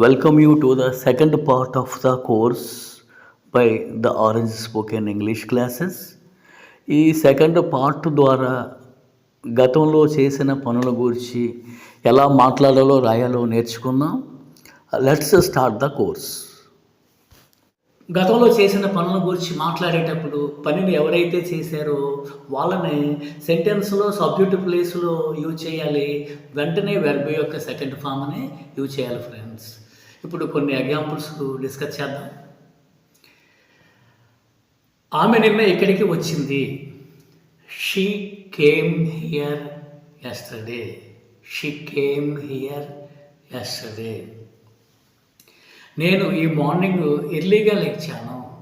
Welcome you to the second part of the course by the Orange Spoken English classes. ఈ second part ద్వారా గతంలో చేసిన పనుల గురించి ఎలా మాట్లాడాలో రాయాలో నేర్చుకుందాం. Let's start the course. గతంలో చేసిన పనుల గురించి మాట్లాడేటప్పుడు పనిని ఎవరైతే చేశారో వాళ్ళని సెంటెన్స్లో సబ్జెక్ట్ ప్లేస్లో యూజ్ చేయాలి. వెంటనే వెర్బ్ యొక్క సెకండ్ ఫామ్ని యూజ్ చేయాలి ఫ్రెండ్స్. ఇప్పుడు కొన్ని ఎగ్జాంపుల్స్ డిస్కస్ చేద్దాం. ఆమె నిన్న ఇక్కడికి వచ్చింది. She came here yesterday. She came here yesterday. నేను ఈ మార్నింగ్ ఎర్లీగా లేచాను.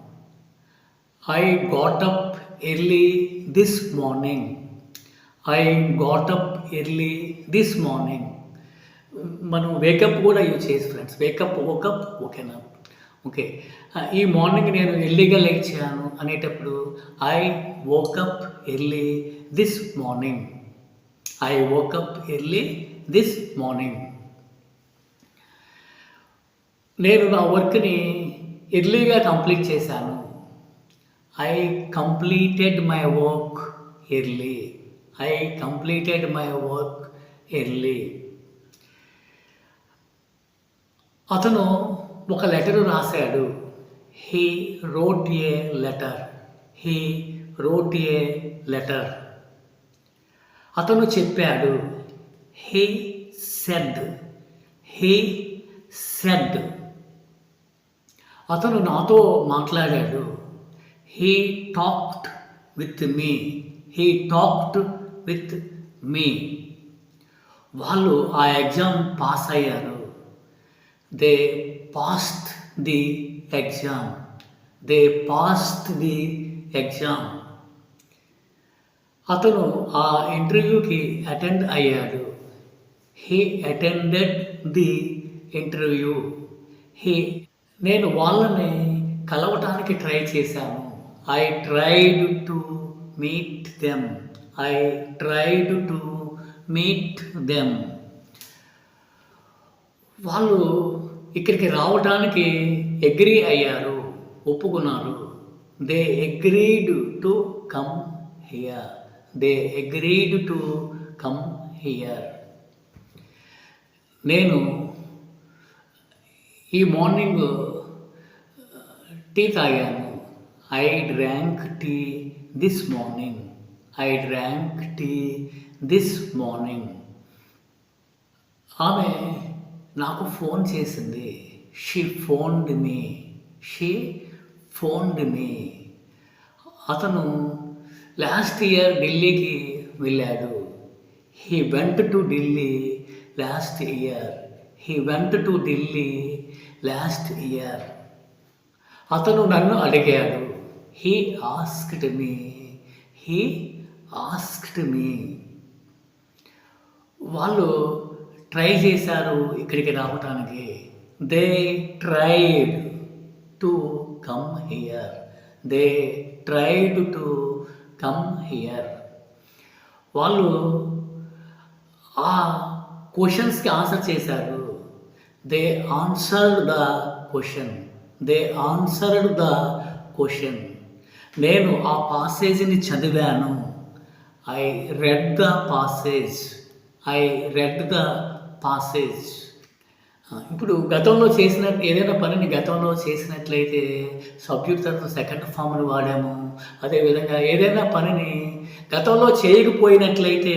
I got up early this morning. I got up early this morning. మనం వేకప్ కూడా యూజ్ చేసి ఫ్రెండ్స్. వేకప్ ఓకప్ ఓకేనా? ఓకే. ఈ మార్నింగ్ నేను ఎర్లీగా లేచాను అనేటప్పుడు I woke up early this morning. I woke up early this morning. నేను నా వర్క్ని ఎర్లీగా కంప్లీట్ చేశాను. I completed my work early. I completed my work early. అతను ఒక లెటరు రాశాడు. He wrote a letter. He wrote a letter. అతను చెప్పాడు. He said. He said. అతను నాతో మాట్లాడాడు. He talked with me. He talked with me. వాళ్ళు ఆ ఎగ్జామ్ పాస్ అయ్యారు. They passed the exam. They passed the exam. అతను ఆ ఇంటర్వ్యూకి అటెండ్ అయ్యాడు. He attended the interview. నేను వాళ్ళని కలవటానికి ట్రై చేశాను. I tried to meet them. I tried to meet them. వాళ్ళు ఇక్కడికి రావడానికి అగ్రీ అయ్యారు, ఒప్పుకున్నారు. They agreed to come here. They agreed to come here. నేను ఈ మార్నింగ్ టీ తాగాను. I drank tea this morning. I drank tea this morning. ఆమె నాకు ఫోన్ చేసింది. She phoned me. She phoned me. అతను లాస్ట్ ఇయర్ ఢిల్లీకి వెళ్ళాడు. He went to Delhi last year. He went to Delhi last year. అతను నన్ను అడిగాడు. He asked me. He asked me. వాళ్ళు ట్రై చేశారు ఇక్కడికి రావటానికి. They tried to come here. They tried to come here. వాళ్ళు ఆ క్వశ్చన్స్కి ఆన్సర్ చేశారు. They answered the question. They answered the question. నేను ఆ పాసేజ్ని చదివాను. I read the passage. I read the passage. ఇప్పుడు గతంలో చేసిన ఏదైనా పనిని గతంలో చేసినట్లయితే సబ్జెక్ట్ తర్వాత సెకండ్ ఫామ్ని వాడాము. అదేవిధంగా ఏదైనా పనిని గతంలో చేయకపోయినట్లయితే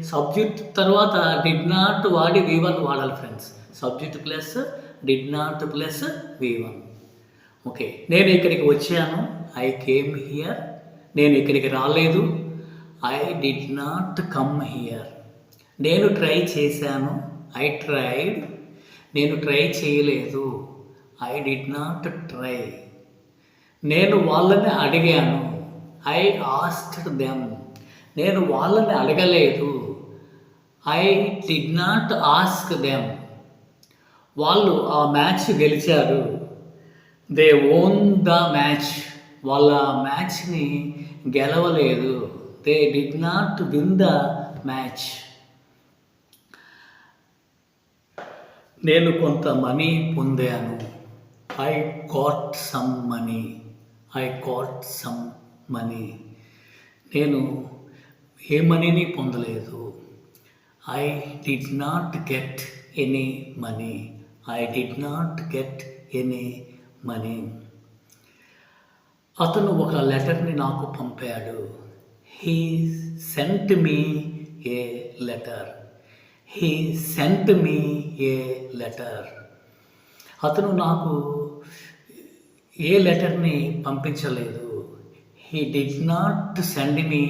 సబ్జెక్ట్ తర్వాత డిడ్ నాట్ వాడి V1 వాడాలి friends. Subject plus did not plus V1. Okay. నేను ఇక్కడికి వచ్చాను. I came here. నేను ఇక్కడికి రాలేదు. I did not come here. నేను ట్రై చేశాను. I tried. నేను ట్రై చేయలేదు. I did not try. నేను వాళ్ళని అడిగాను. I asked them. నేను వాళ్ళని అడగలేదు. I did not ask them. వాళ్ళు ఆ మ్యాచ్ గెలిచారు. They own the match. వాళ్ళ మ్యాచ్ని గెలవలేదు. They did not win the match. నేను కొంత మనీ పొందాను. I got some money. I got some money. నేను ఏ మనీని పొందలేదు. I did not get any money. I did not get any money. అతను ఒక లెటర్ని నాకు పంపాడు. He sent me a letter. He sent me a letter. అతను నాకు ఏ లెటర్ని పంపించలేదు. He did not send me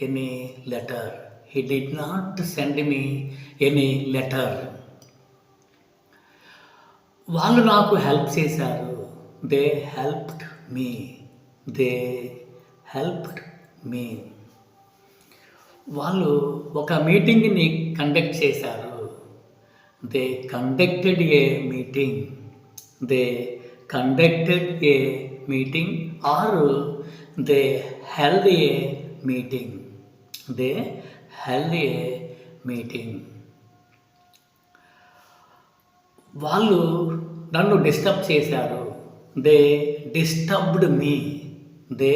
any letter. He did not send me any letter. వాళ్ళు నాకు హెల్ప్ చేశారు. They helped me. They helped me. వాళ్ళు ఒక మీటింగ్ని కండక్ట్ చేశారు. They conducted a meeting. They conducted a meeting or they held a meeting. They held a meeting. వాళ్ళు నన్ను disturb చేశారు. They disturbed me. They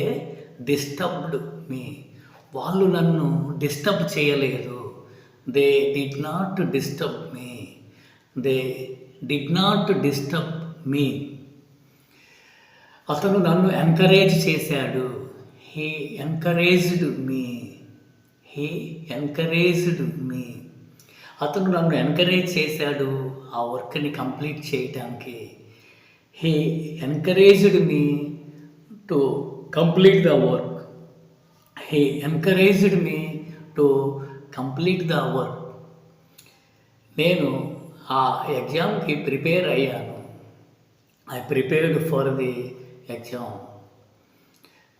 disturbed me. వాళ్ళు నన్ను disturb చేయలేదు. They did not disturb me. They did not disturb me. అతను నన్ను encourage చేశాడు. He encouraged me. He encouraged me. అతను నన్ను ఎంకరేజ్ చేశాడు ఆ వర్క్ని కంప్లీట్ చేయటానికి. He encouraged me to complete the work. He encouraged me to complete the work. నేను ఆ ఎగ్జామ్కి ప్రిపేర్ అయ్యాను. I prepared for the exam.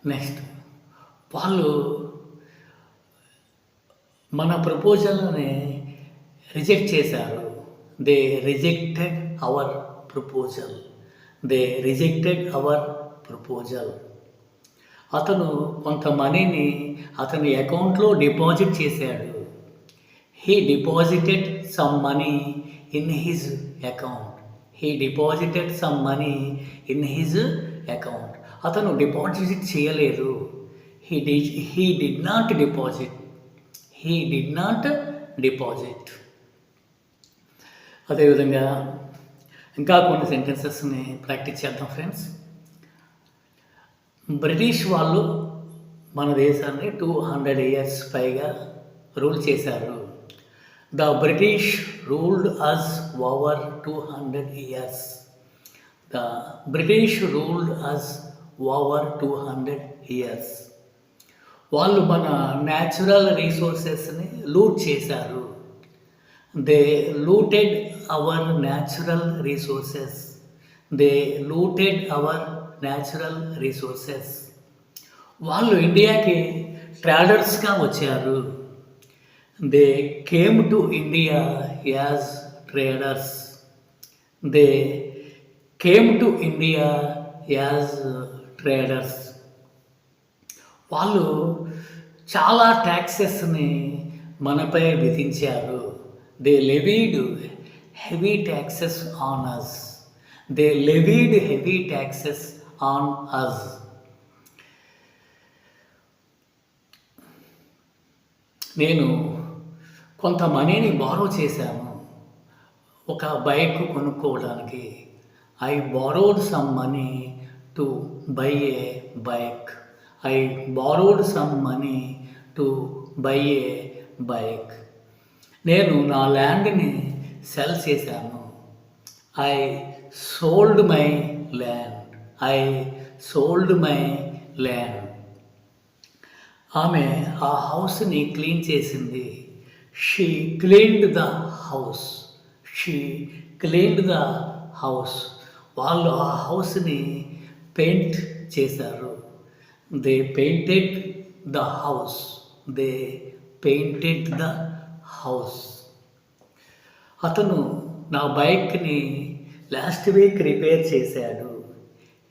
Next వాళ్ళు మన ప్రపోజల్ని రిజెక్ట్ చేశారు. They rejected hour proposal. They rejected our proposal. అతను కొంత మనీని అతని అకౌంట్లో డిపాజిట్ చేశాడు. He deposited some money in his account. He deposited some money in his account. అతను డిపాజిట్ చేయలేదు. He did not deposit. He did not deposit. అదేవిధంగా ఇంకా కొన్ని సెంటెన్సెస్ని ప్రాక్టీస్ చేద్దాం ఫ్రెండ్స్. బ్రిటిష్ వాళ్ళు మన దేశాన్ని 200 years పైగా రూల్ చేశారు. The British ruled us over 200 years. The British ruled us over 200 years. వాళ్ళు మన న్యాచురల్ రీసోర్సెస్ని లూట్ చేశారు. They looted our natural resources. They looted our natural resources. వాళ్ళు ఇండియాకి ట్రేడర్స్గా వచ్చారు. They came to India as traders. They came to India as traders. వాళ్ళు చాలా ట్యాక్సెస్ని మనపై విధించారు. They levied heavy taxes on us. They levied heavy taxes on us. నేను కొంత మనీని బారో చేశాను ఒక బైక్ కొనుక్కోవడానికి. I borrowed some money to buy a bike. I borrowed some money to buy a bike. నేను నా ల్యాండ్ని సెల్ చేశాను. I sold my land. I sold my land. ఆమె ఆ హౌస్ని క్లీన్ చేసింది. She cleaned the house. She cleaned the house. వాళ్ళు ఆ హౌస్ని పెయింట్ చేశారు. They painted the house. They painted the house. అతను నా బైక్ని లాస్ట్ వీక్ రిపేర్ చేశాడు.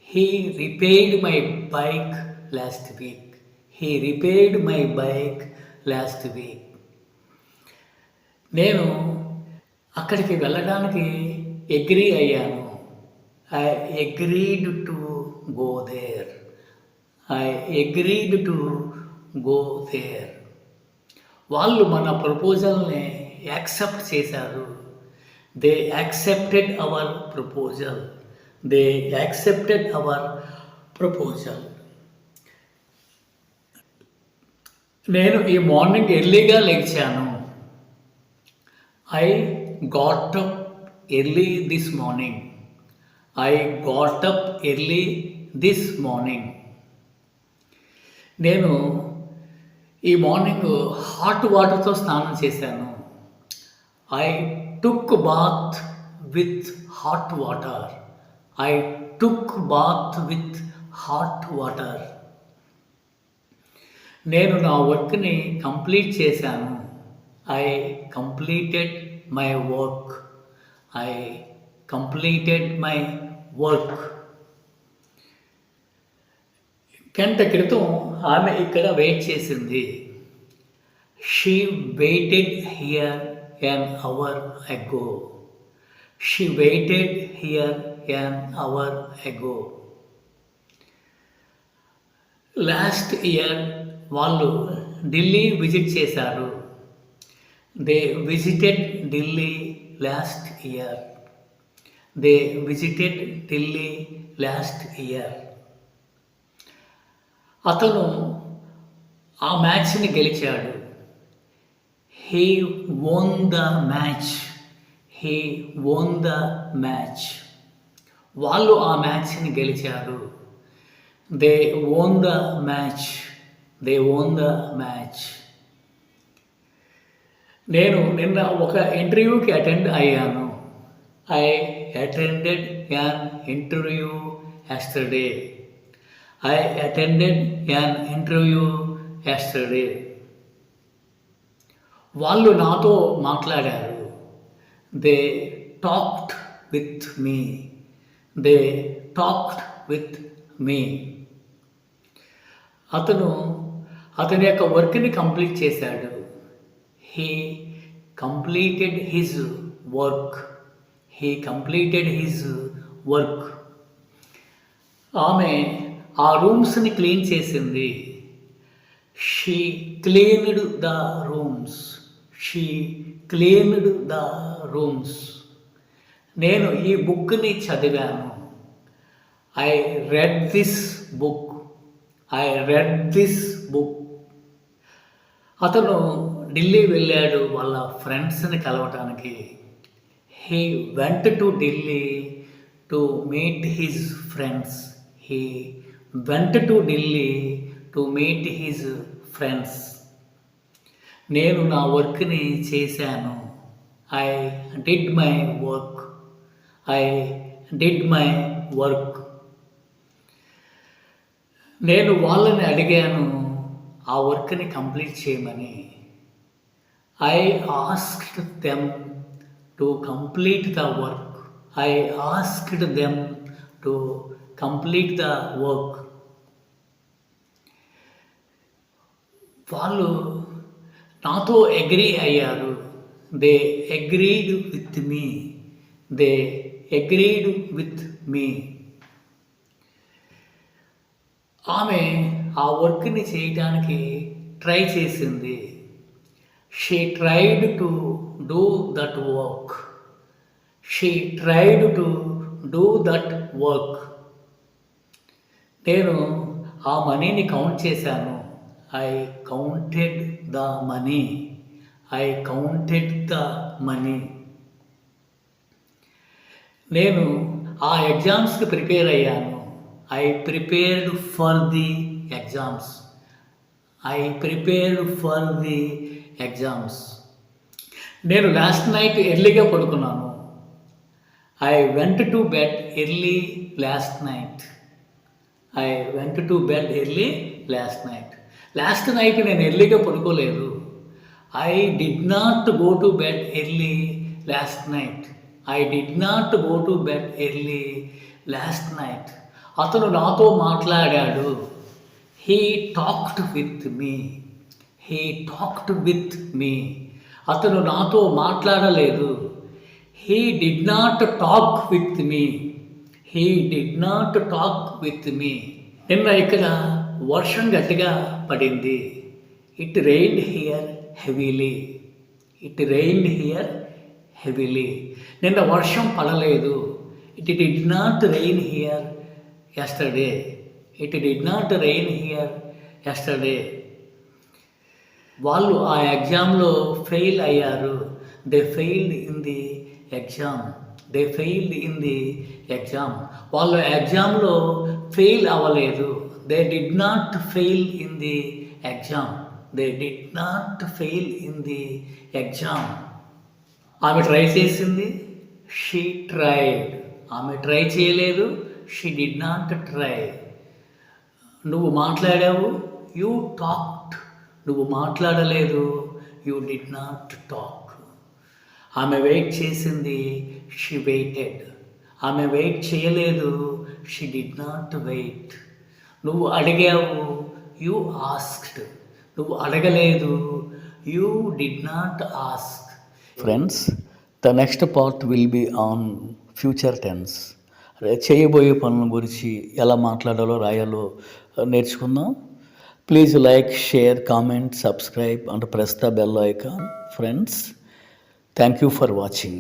He repaired my bike last week. He repaired my bike last week. నేను అక్కడికి వెళ్ళడానికి అగ్రీ అయ్యాను. I agreed to go there. I agreed to go there. వాళ్ళు మన ప్రపోజల్ని యాక్సెప్ట్ చేశారు. They accepted our proposal. They accepted our proposal. నేను ఈ మార్నింగ్ ఎర్లీగా లేచాను. I got up early this morning. I got up early this morning. నేను ఈ మార్నింగ్ హాట్ వాటర్తో స్నానం చేశాను. I took bath with hot water. I took bath with hot water. నేను నా వర్క్ని కంప్లీట్ చేశాను. I completed my work. I completed my work. గంట క్రితం ఆమె ఇక్కడ వెయిట్ చేసింది. She waited here an hour ago. She waited here an hour ago. Last year వాళ్ళు ఢిల్లీ విజిట్ చేశారు. They visited Delhi last year. They visited Delhi last year. అతను ఆ మ్యాచ్ని గెలిచాడు. He won the match. He won the match. వాళ్ళు ఆ మ్యాచ్ని గెలిచారు. They won the match. They won the match. నేను నిన్న ఒక ఇంటర్వ్యూకి అటెండ్ అయ్యాను. I attended an interview yesterday. I attended an interview yesterday. వాళ్ళు నాతో మాట్లాడారు. They talked with me. They talked with me. అతని యొక్క వర్క్ని కంప్లీట్ చేశాడు. He completed his work. He completed his work. ఆమె ఆ రూమ్స్ని క్లీన్ చేసింది. She cleaned the rooms. She cleaned the rooms. నేను ఈ బుక్ని చదివాను. I read this book. I read this book. అతను ఢిల్లీ వెళ్ళాడు వాళ్ళ ఫ్రెండ్స్ని కలవటానికి. He went to Delhi to meet his friends. He went to Delhi to meet his friends. నేను నా వర్క్ని చేశాను. I did my work. I did my work. నేను వాళ్ళని అడిగాను ఆ వర్క్ని కంప్లీట్ చేయమని. I asked them to complete the work. I asked them to complete the work. వాళ్ళు నాతో అగ్రీ అయ్యారు. They agreed with me. They agreed with me. ఆమె ఆ వర్క్ని చేయడానికి ట్రై చేసింది. She tried to do that work. She tried to do that work. నేను ఆ మనీని కౌంట్ చేశాను. I counted the money. I counted the money. నేను ఆ ఎగ్జామ్స్కి ప్రిపేర్ అయ్యాను. I prepared for the exams. I prepared for the exams. నేను last night ఎర్లీగా పడుకున్నాను. I went to bed early last night. I went to bed early last night. Last night నేను ఎర్లీగా పడుకోలేదు. I did not go to bed early last night. I did not go to bed early last night. అతను నాతో మాట్లాడాడు. He talked with me. He talked with me. అతను నాతో మాట్లాడలేదు. He did not talk with me. He did not talk with me. నిన్న ఇక్కడ వర్షం గట్టిగా పడింది. It rained here heavily. It rained here heavily. నిన్న వర్షం పడలేదు. It did not rain here yesterday. It did not rain here yesterday. వాళ్ళు ఆ ఎగ్జామ్లో ఫెయిల్ అయ్యారు. They failed in the exam. They failed in the exam. వాళ్ళు ఎగ్జామ్లో fail అవ్వలేదు. They did not fail in the exam. They did not fail in the exam. ఆమె try చేసింది. She tried. ఆమె ట్రై చేయలేదు. She did not try. నువ్వు మాట్లాడావు. You talked. నువ్వు మాట్లాడలేదు. You did not talk. ఆమె వెయిట్ చేసింది. She waited. ఆమె వెయిట్ చేయలేదు. She did not wait. నువ్వు అడిగావు. You asked. నువ్వు అడగలేదు. You did not ask. Friends, the next part will be on future tense. చేయబోయే పనుల గురించి ఎలా మాట్లాడాలో రాయాలో నేర్చుకుందాం. Please like, share, comment, subscribe and press the bell icon. Friends, thank you for watching.